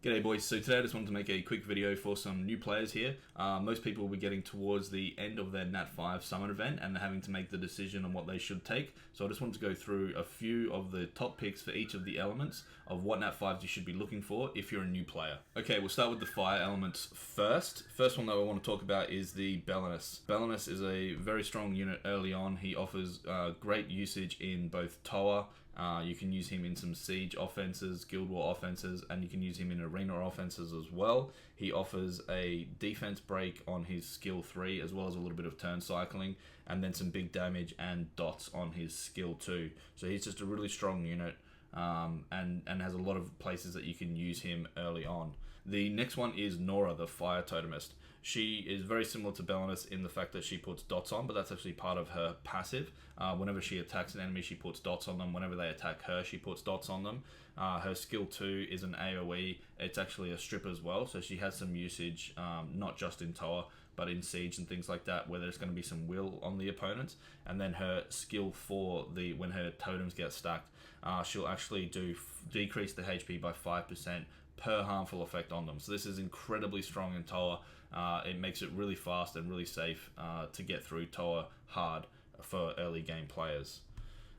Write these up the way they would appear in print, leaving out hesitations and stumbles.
G'day boys, so today I just wanted to make a quick video for some new players here. Most people will be getting towards the end of their Nat 5 Summit event and they're having to make the decision on what they should take. So I just wanted to go through a few of the top picks for each of the elements of what Nat 5s you should be looking for if you're a new player. Okay, we'll start with the fire elements first. First one that I want to talk about is the Belenus. Belenus is a very strong unit early on. He offers great usage in both Toa. You can use him in some siege offenses, guild war offenses, and you can use him in arena offenses as well. He offers a defense break on his skill 3 as well as a little bit of turn cycling, and then some big damage and dots on his skill 2. So he's just a really strong unit. And has a lot of places that you can use him early on. The next one is Nora, the Fire Totemist. She is very similar to Belenus in the fact that she puts dots on, but that's actually part of her passive. Whenever she attacks an enemy, she puts dots on them. Whenever they attack her, she puts dots on them. Her skill 2 is an AoE. It's actually a strip as well, so she has some usage, not just in Toa, but in Siege and things like that, where there's going to be some will on the opponents. And then her skill 4, when her totems get stacked, she'll actually decrease the HP by 5% per harmful effect on them. So this is incredibly strong in Toa. It makes it really fast and really safe to get through Toa hard for early game players.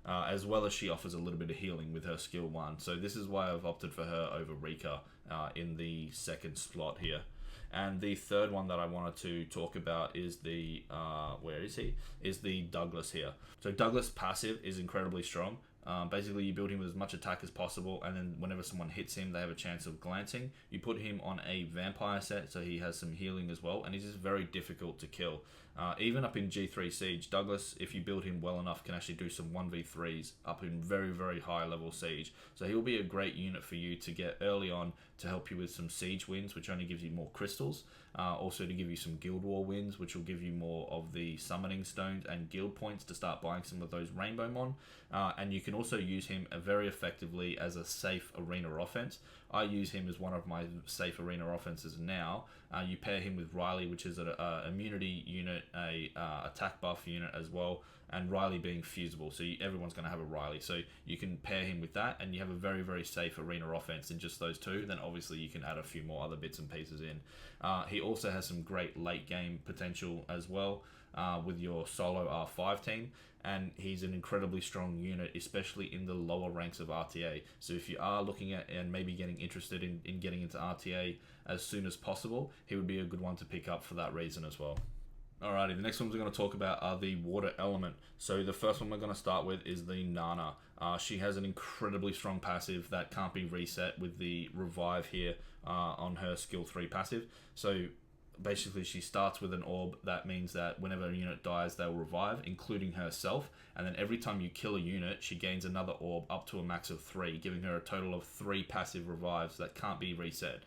As well as she offers a little bit of healing with her skill 1. So this is why I've opted for her over Rika in the second slot here. And the third one that I wanted to talk about is the, where is he? Is the Douglas here. So Douglas passive is incredibly strong. Basically, you build him with as much attack as possible, and then whenever someone hits him, they have a chance of glancing. You put him on a vampire set, so he has some healing as well, and he's just very difficult to kill. Even up in G3 Siege, Douglas, if you build him well enough, can actually do some 1v3s up in very, very high level Siege. So he'll be a great unit for you to get early on to help you with some Siege wins, which only gives you more crystals. Also to give you some Guild War wins, which will give you more of the summoning stones and guild points to start buying some of those Rainbow Mon. And you can also use him very effectively as a safe arena offense. I use him as one of my safe arena offenses now. You pair him with Riley, which is an immunity unit, a attack buff unit as well, and Riley being fusible, so everyone's going to have a Riley. So you can pair him with that, and you have a very, very safe arena offense in just those two. Then obviously you can add a few more other bits and pieces in. He also has some great late game potential as well with your solo R5 team, and he's an incredibly strong unit, especially in the lower ranks of RTA. So if you are looking at and maybe getting interested in getting into RTA as soon as possible, he would be a good one to pick up for that reason as well. Alrighty, the next ones we're going to talk about are the water element. So the first one we're going to start with is the Nana. She has an incredibly strong passive that can't be reset with the revive here on her skill 3 passive. So basically she starts with an orb. That means that whenever a unit dies, they'll revive, including herself, and then every time you kill a unit, she gains another orb up to a max of 3, giving her a total of 3 passive revives that can't be reset.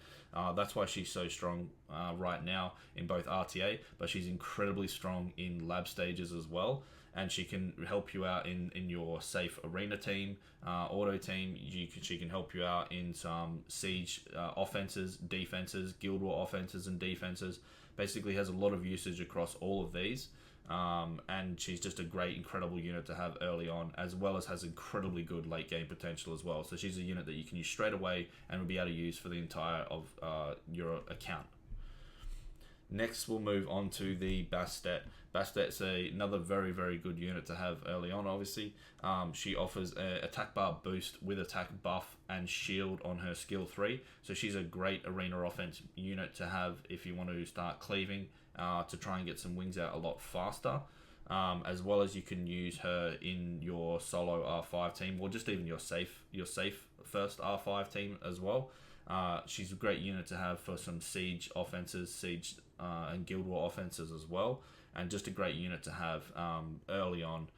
That's why she's so strong right now in both RTA, but she's incredibly strong in lab stages as well, and she can help you out in your safe arena team, auto team. She can help you out in some siege offenses, defenses, guild war offenses and defenses. Basically has a lot of usage across all of these, and she's just a great, incredible unit to have early on, as well as has incredibly good late game potential as well. So she's a unit that you can use straight away and will be able to use for the entire of your account. Next, we'll move on to the Bastet. Bastet's another very, very good unit to have early on, obviously. She offers an attack bar boost with attack buff and shield on her skill 3. So she's a great arena offense unit to have if you want to start cleaving to try and get some wings out a lot faster. As well as you can use her in your solo R5 team, or just even your safe first R5 team as well. She's a great unit to have for some siege offenses, siege and guild war offenses as well, and just a great unit to have early on,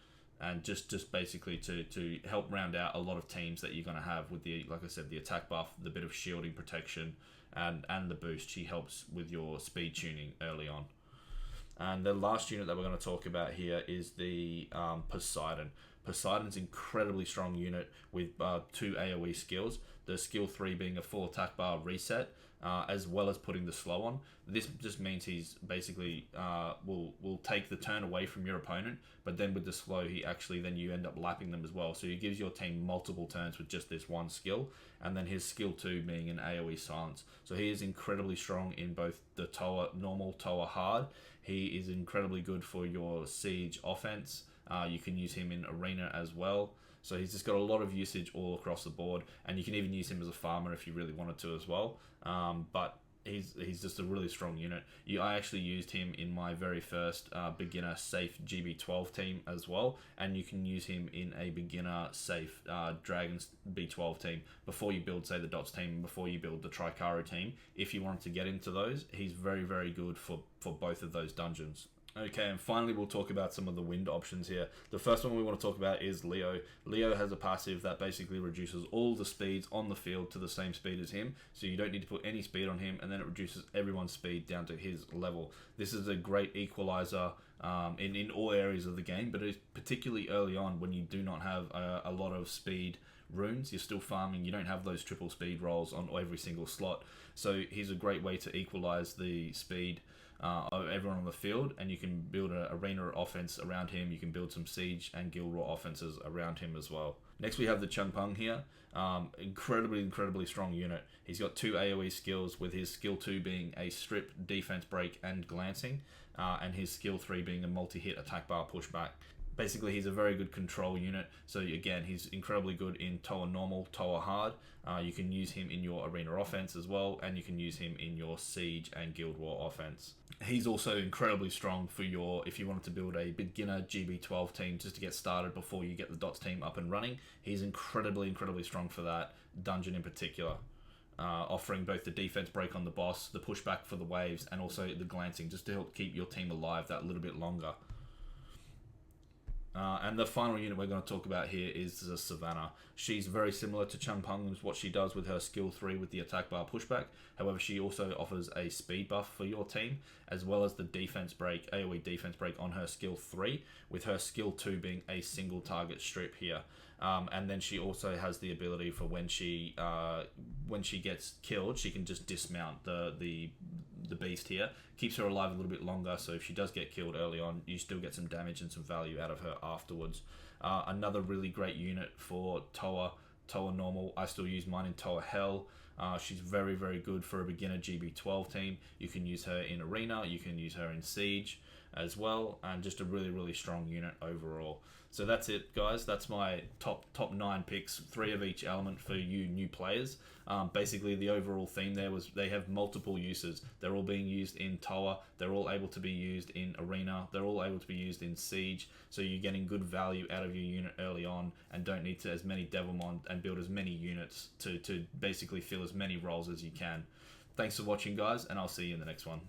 and just basically to help round out a lot of teams that you're going to have with the, like I said, the attack buff, the bit of shielding protection, and the boost. She helps with your speed tuning early on. And the last unit that we're going to talk about here is the Poseidon. Poseidon's incredibly strong unit with 2 AoE skills. the skill 3 being a full attack bar reset, as well as putting the slow on. This just means he's basically will take the turn away from your opponent, but then with the slow, he actually then you end up lapping them as well. So he gives your team multiple turns with just this one skill, and then his skill 2 being an AoE silence. So he is incredibly strong in both the Toa normal, Toa hard. He is incredibly good for your siege offense. You can use him in arena as well. So he's just got a lot of usage all across the board, and you can even use him as a farmer if you really wanted to as well. But he's just a really strong unit. I actually used him in my very first beginner safe GB12 team as well, and you can use him in a beginner safe Dragons B12 team before you build, say, the Dots team, and before you build the Tricaro team. If you wanted to get into those, he's very, very good for both of those dungeons. Okay, and finally we'll talk about some of the wind options here. The first one we want to talk about is Leo. Leo has a passive that basically reduces all the speeds on the field to the same speed as him, so you don't need to put any speed on him, and then it reduces everyone's speed down to his level. This is a great equalizer in all areas of the game, but it's particularly early on when you do not have a lot of speed runes. You're still farming, you don't have those triple speed rolls on every single slot, so he's a great way to equalize the speed of everyone on the field, and you can build an arena offense around him. You can build some siege and guild war offenses around him as well. Next we have the Changpeng here. Incredibly strong unit. He's got 2 AoE skills, with his skill 2 being a strip, defense break, and glancing, and his skill 3 being a multi-hit attack bar pushback. Basically, he's a very good control unit. So again, he's incredibly good in Toa normal, Toa hard. You can use him in your arena offense as well, and you can use him in your siege and guild war offense. He's also incredibly strong for if you wanted to build a beginner GB12 team just to get started before you get the Dots team up and running. He's incredibly strong for that dungeon in particular. Offering both the defense break on the boss, the pushback for the waves, and also the glancing, just to help keep your team alive that little bit longer. And the final unit we're going to talk about here is the Savannah. She's very similar to Changpeng in what she does with her skill 3 with the attack bar pushback. However, she also offers a speed buff for your team, as well as the defense break, AoE defense break on her skill 3, with her skill 2 being a single target strip here. And then she also has the ability for when she gets killed, she can just dismount the beast here. Keeps her alive a little bit longer, so if she does get killed early on, you still get some damage and some value out of her afterwards. Another really great unit for Toa normal. I still use mine in Toa Hell. She's very good for a beginner GB12 team. You can use her in arena, you can use her in siege as well, and just a really strong unit overall. So that's it, guys. That's my top 9 picks, 3 of each element for you new players. Basically, the overall theme there was they have multiple uses. They're all being used in Toa. They're all able to be used in arena. They're all able to be used in siege. So you're getting good value out of your unit early on, and don't need to as many Devilmon and build as many units to basically fill as many roles as you can. Thanks for watching, guys, and I'll see you in the next one.